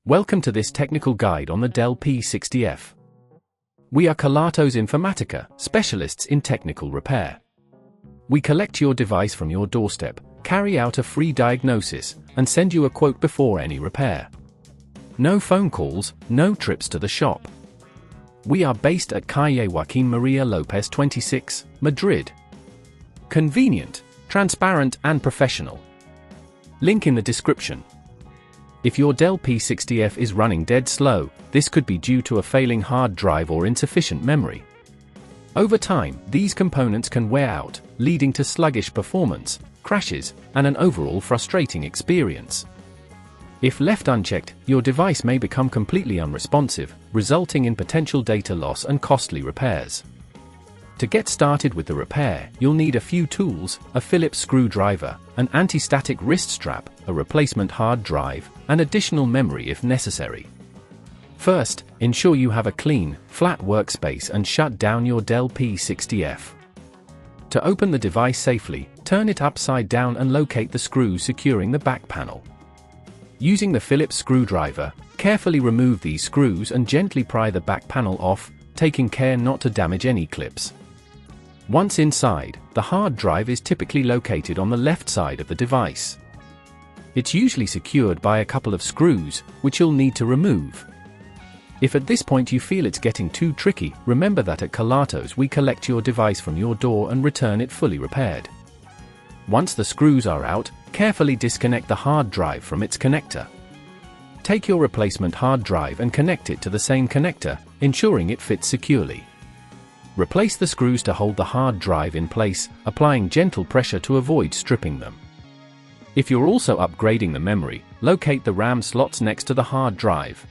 Welcome to this technical guide on the Dell P60F. We are Kelatos Informatica, specialists in technical repair. We collect your device from your doorstep, carry out a free diagnosis, and send you a quote before any repair. No phone calls, no trips to the shop. We are based at Calle Joaquín María López 26, Madrid. Convenient, transparent and professional. Link in the description. If your Dell P60F is running dead slow, this could be due to a failing hard drive or insufficient memory. Over time, these components can wear out, leading to sluggish performance, crashes, and an overall frustrating experience. If left unchecked, your device may become completely unresponsive, resulting in potential data loss and costly repairs. To get started with the repair, you'll need a few tools: a Phillips screwdriver, an anti-static wrist strap, a replacement hard drive, and additional memory if necessary. First, ensure you have a clean, flat workspace and shut down your Dell P60F. To open the device safely, turn it upside down and locate the screws securing the back panel. Using the Phillips screwdriver, carefully remove these screws and gently pry the back panel off, taking care not to damage any clips. Once inside, the hard drive is typically located on the left side of the device. It's usually secured by a couple of screws, which you'll need to remove. If at this point you feel it's getting too tricky, remember that at Kelatos we collect your device from your door and return it fully repaired. Once the screws are out, carefully disconnect the hard drive from its connector. Take your replacement hard drive and connect it to the same connector, ensuring it fits securely. Replace the screws to hold the hard drive in place, applying gentle pressure to avoid stripping them. If you're also upgrading the memory, locate the RAM slots next to the hard drive.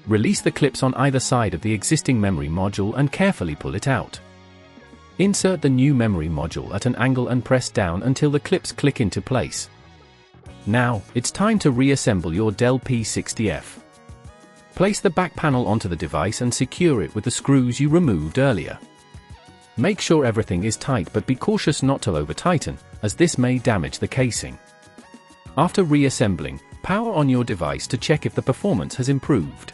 Release the clips on either side of the existing memory module and carefully pull it out. Insert the new memory module at an angle and press down until the clips click into place. Now, it's time to reassemble your Dell P60F. Place the back panel onto the device and secure it with the screws you removed earlier. Make sure everything is tight, but be cautious not to over-tighten, as this may damage the casing. After reassembling, power on your device to check if the performance has improved.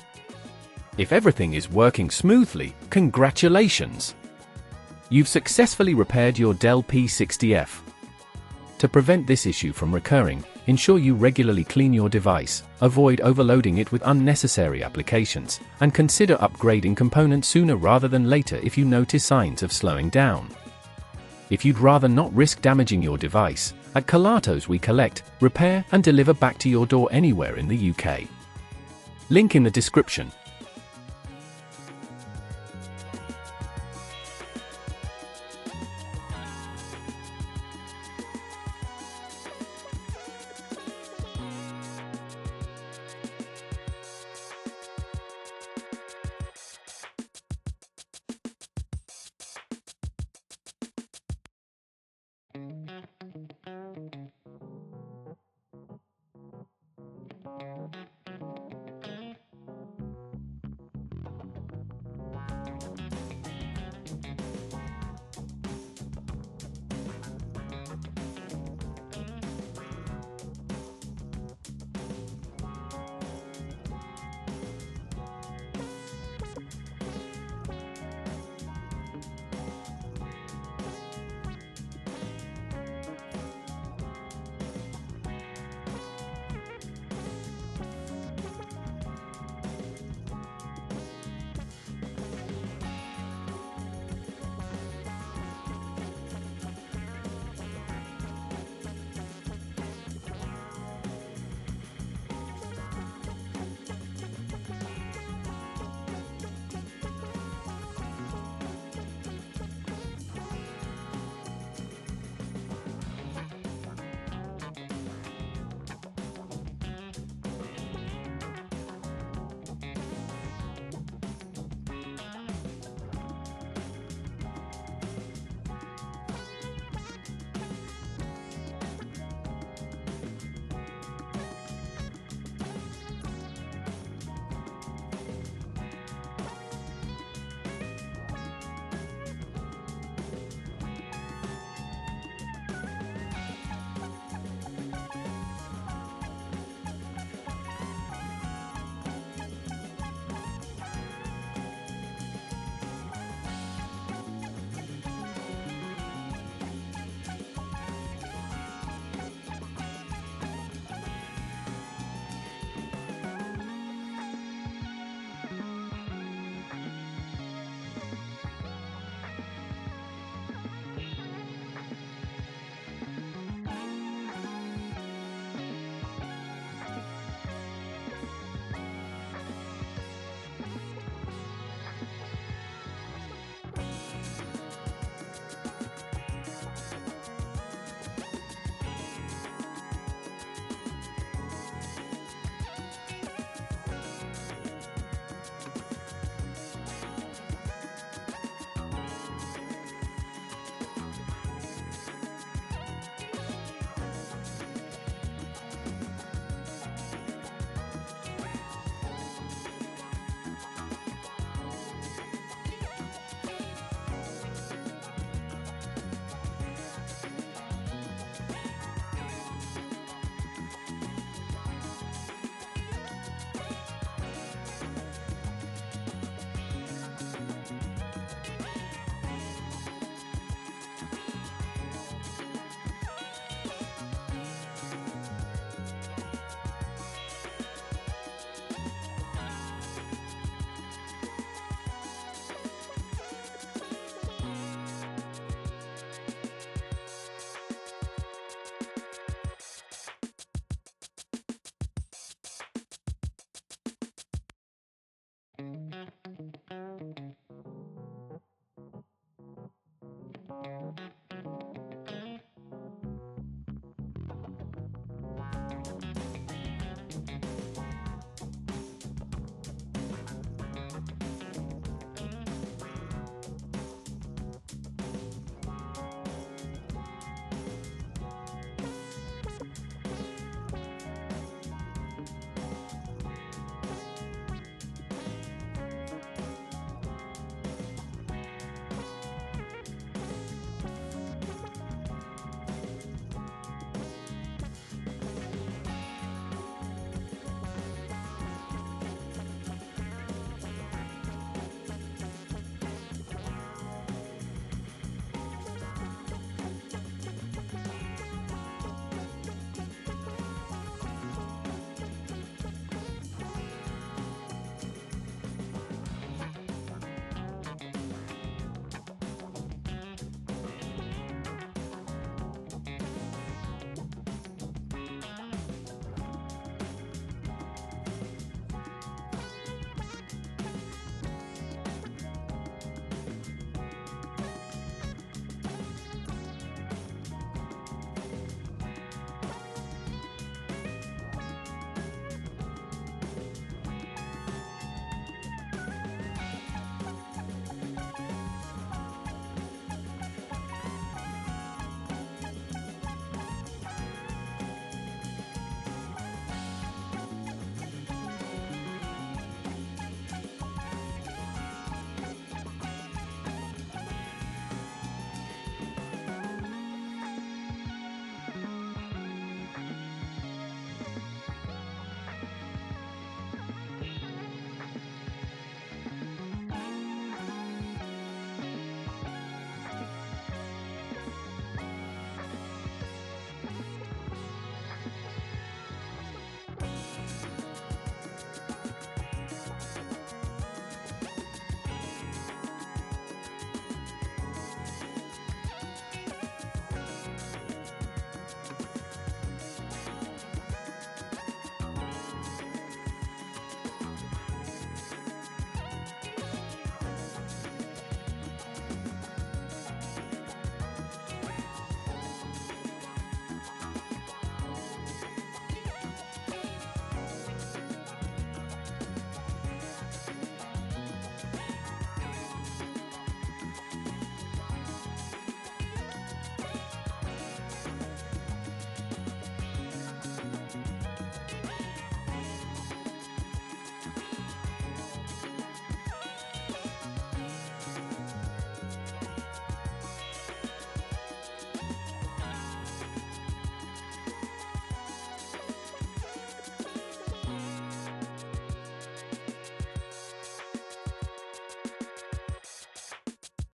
If everything is working smoothly, congratulations! You've successfully repaired your Dell P60F. To prevent this issue from recurring, ensure you regularly clean your device, avoid overloading it with unnecessary applications, and consider upgrading components sooner rather than later if you notice signs of slowing down. If you'd rather not risk damaging your device, at Kelatos we collect, repair, and deliver back to your door anywhere in the UK. Link in the description.